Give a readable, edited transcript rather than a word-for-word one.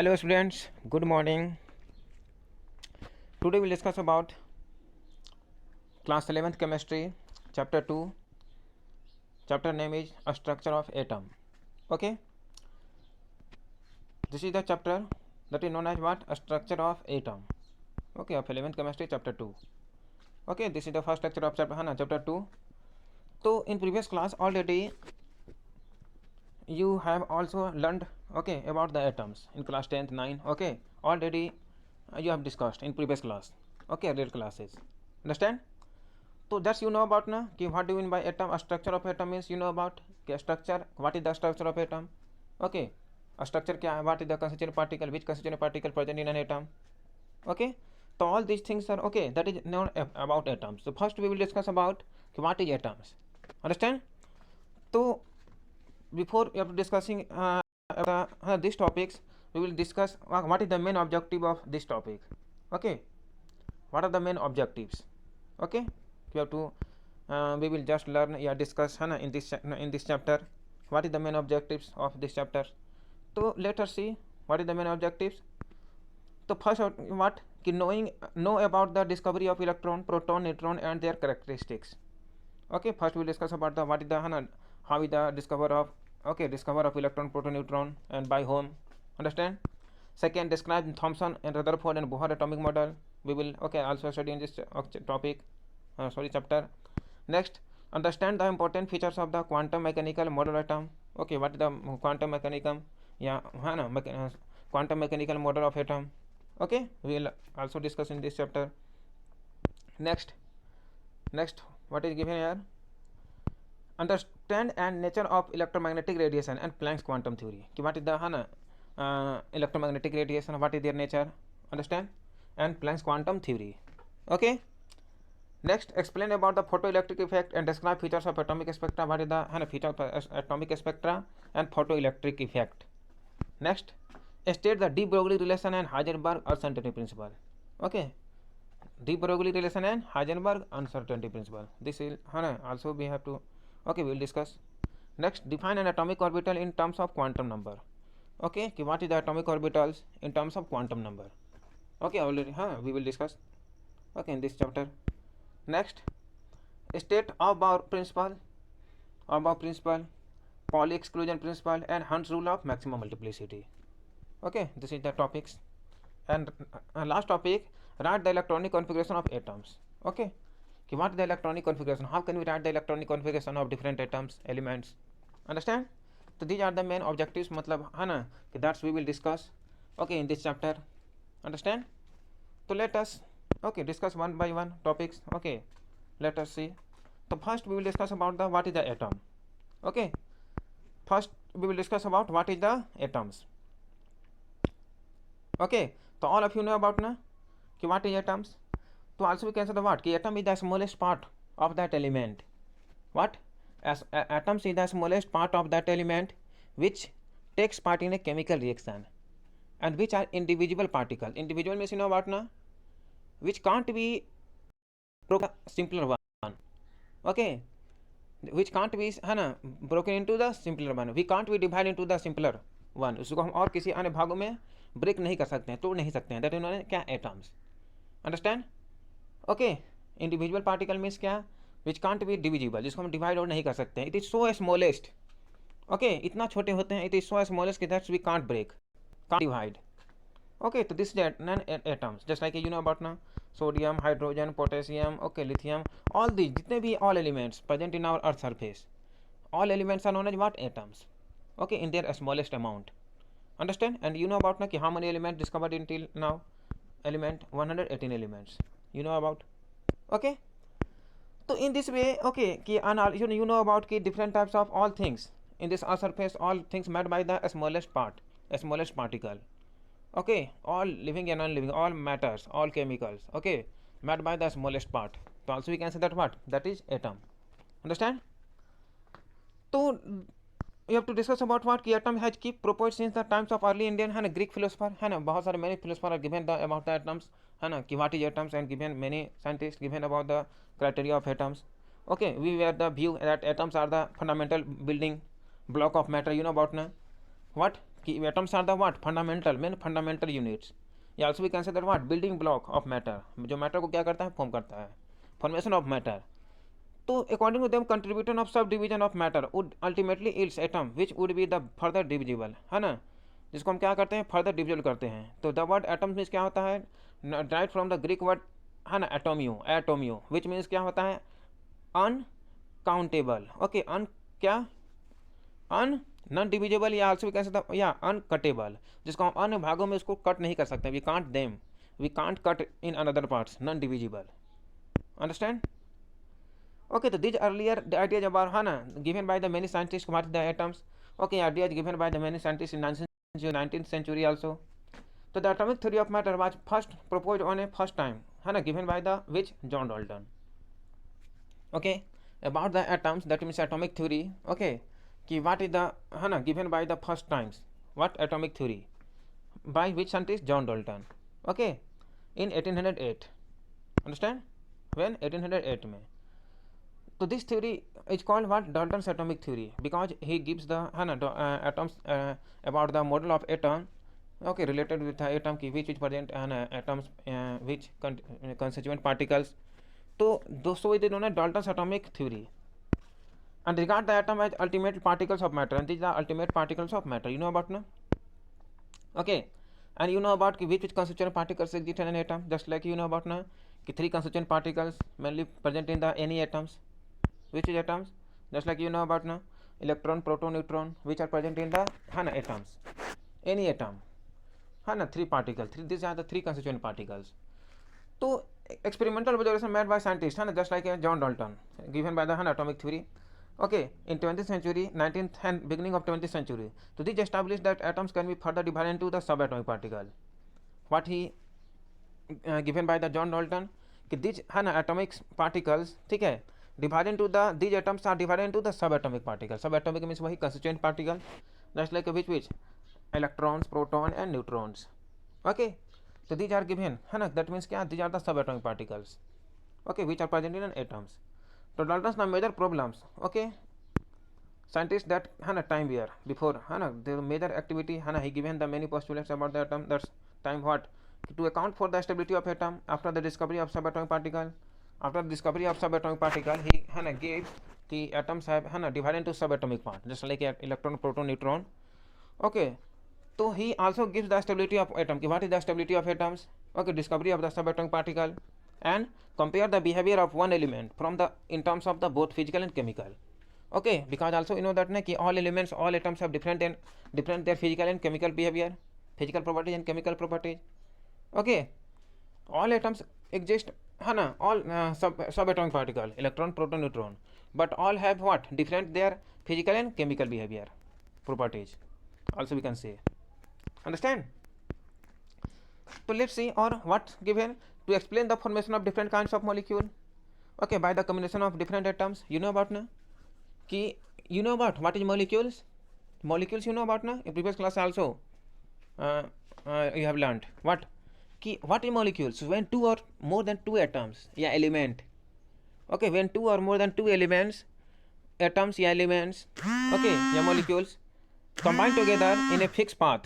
Hello students, good morning. Today we'll discuss about class 11th chemistry, chapter 2. Chapter name is a structure of atom. Okay, this is the chapter that is known as what? A structure of atom. Okay, of 11th chemistry, chapter 2. Okay, this is the first lecture of chapter 2. So in previous class already you have also learned okay about the atoms in class 10th 9. Okay, already you have discussed in previous class. Okay, earlier classes. Understand? So that's you know about ना कि what do you mean by atom? A structure of atom means you know about कि structure. What is the structure of atom? Okay, a structure क्या है? What is the constituent particle? Which constituent particle present in an atom? Okay, so all these things are okay. That is known about atoms. So first we will discuss about what is atoms. Understand? So before discussing these topics, we will discuss what is the main objective of this topic. Okay, what are the main objectives? Okay, you have to we will just learn discuss in this chapter what is the main objectives of this chapter. So let us see what is the main objectives. So first what know about the discovery of electron, proton, neutron and their characteristics. Okay, first we will discuss about the what is the how is the discover of electron, proton, neutron and by whom. Understand? Second, describe Thomson and Rutherford and Bohr atomic model. We will also study in this topic chapter. Next, understand the important features of the quantum mechanical model atom. Okay, what is the quantum mechanism? Quantum mechanical model of atom. Okay, we will also discuss in this chapter. Next, what is given here? Understand and nature of electromagnetic radiation and Planck's quantum theory. What is the electromagnetic radiation? What is their nature? Understand? And Planck's quantum theory. Okay. Next, explain about the photoelectric effect and describe features of atomic spectra. What is the feature of atomic spectra and photoelectric effect? Next, state the de Broglie relation and Heisenberg uncertainty principle. Okay, de Broglie relation and Heisenberg uncertainty principle. This will also we have to we will discuss. Next, define an atomic orbital in terms of quantum number. Okay, what is the atomic orbitals in terms of quantum number? Okay, already we will discuss in this chapter. Next, state Aufbau principle, Pauli exclusion principle and Hund's rule of maximum multiplicity. Okay, this is the topics. And last topic, write the electronic configuration of atoms. Okay, what is the electronic configuration? How can we write the electronic configuration of different atoms, elements? Understand? So these are the main objectives. मतलब that's we will discuss in this chapter. Understand? So let us discuss one by one topics. Okay, let us see. So first we will discuss about the what is the atom. Okay, first we will discuss about what is the atoms. Okay, so all of you know about what is atoms. So also we can say the what atom is the smallest part of that element. What? As atoms is the smallest part of that element which takes part in a chemical reaction and which are indivisible particles. Indivisible means you know about which can't be broken simpler one. Okay, which can't be broken into the simpler one. We can't be divided into the simpler one. उसको हम और किसी अन्य भागों में break नहीं कर सकते हैं, तोड़ नहीं सकते हैं. दैट इन्होंने क्या atoms. Understand? Okay, individual particle means क्या? विच कांट बी डिविजिबल, जिसको हम डिवाइड और नहीं कर सकते हैं. It is so smallest. Okay, इतना छोटे होते हैं. इट इज सो स्मॉलेस्ट कि that's we can't break, can't divide. Okay, so this is atoms, just like you know about sodium, hydrogen, potassium, lithium, all these जितने भी all elements present in our earth surface, all elements are known as what? Atoms. Okay, in their smallest amount. Understand? And you know about how many elements discovered until now? 118 elements. You know about? Okay. So in this way, you know about different types of all things in this earth surface, all things made by the smallest particle. Okay, all living and non-living, all matters, all chemicals, made by the smallest part. So also we can say that what? That is atom. Understand? So you have to discuss about what atom has keep proposed since the times of early Indian and Greek philosopher. बहुत सारे many philosophers are given about the atoms, what is atoms, and given many scientists given about the criteria of atoms. Okay, we were the view that atoms are the fundamental building block of matter. You know about what? कि atoms are the what fundamental main fundamental units. या also we can say that what building block of matter, जो matter को क्या करता है form करता है, formation of matter. तो according to them contribution of sub division of matter would ultimately yields atom which would be the further divisible, है ना, जिसको हम क्या करते हैं फर्दर डिविजिबल करते हैं. तो द वर्ड एटम मीन्स क्या होता है, diet from the Greek word है ना एटोमियो विच मीन्स क्या होता है अनकाउंटेबल. ओके अन क्या अन नॉन डिविजिबल या आल्सो कह सकते या अनकटेबल, जिसको हम अन्य भागों में इसको कट नहीं कर सकते. We can't them, we can't cut in another parts, non divisible. Understand? Okay, so these earlier the ideas about Hana given by the many scientists what the atoms. Okay, ideas given by the many scientists in 19th century also. So the atomic theory of matter was first proposed on a first time, Hana given by the which John Dalton. Okay, about the atoms, that means atomic theory. Okay, ki what is the Hana given by the first times, what atomic theory by which scientist John Dalton. Okay, in 1808. Understand? When 1808 में. So this theory is called what Dalton's atomic theory because he gives the atoms about the model of atom. Okay, related with the atom की which present atoms which constituent particles. तो दोस्तों ये दोनों Dalton's atomic theory and regard the atom as ultimate particles of matter, and these are ultimate particles of matter. You know about no? Okay, and you know about which constituent particles exist in an atom, just like you know about no कि three constituent particles mainly present in the any atoms. Which is atoms? Just like you know about now electron, proton, neutron, which are present in the atoms. Any atom, three particles. These are the three constituent particles. So experimental observation made by scientists, just like John Dalton, given by the atomic theory. Okay, in 20th century, 19th and beginning of 20th century. So this established that atoms can be further divided into the subatomic particle. What he given by the John Dalton, कि these atomic particles, ठीक है, divided into the these atoms are divided into the subatomic particles. Subatomic means वही constituent particle, just like which electrons, proton and neutrons. Okay, so these are given, है ना, that means क्या, these are the subatomic particles. Okay, which are present in atoms. So Dalton's the major problems. Okay, scientists that time were before the major activity he given the many postulates about the atom. That's time what to account for the stability of atom after the discovery of subatomic particle. After the discovery of subatomic particle, he gave the atoms have divided into subatomic part, just like electron, proton, neutron. Okay, so he also gives the stability of atom. What is the stability of atoms? Okay, discovery of the subatomic particle and compare the behavior of one element from the in terms of the both physical and chemical. Okay, because also you know that all elements, all atoms have different their physical and chemical behavior, physical properties and chemical properties. Okay, all atoms exist, all subatomic particle, electron, proton, neutron, but all have what different their physical and chemical behavior properties. Also we can say, understand? So let's see, or what given to explain the formation of different kinds of molecule. Okay, by the combination of different atoms. You know about na? Ki you know about what is molecules? Molecules you know about na? In previous class also you have learned what is molecules? When two or more than two atoms, element. Okay, when two or more than two elements, atoms, elements, okay, molecules combine together in a fixed path.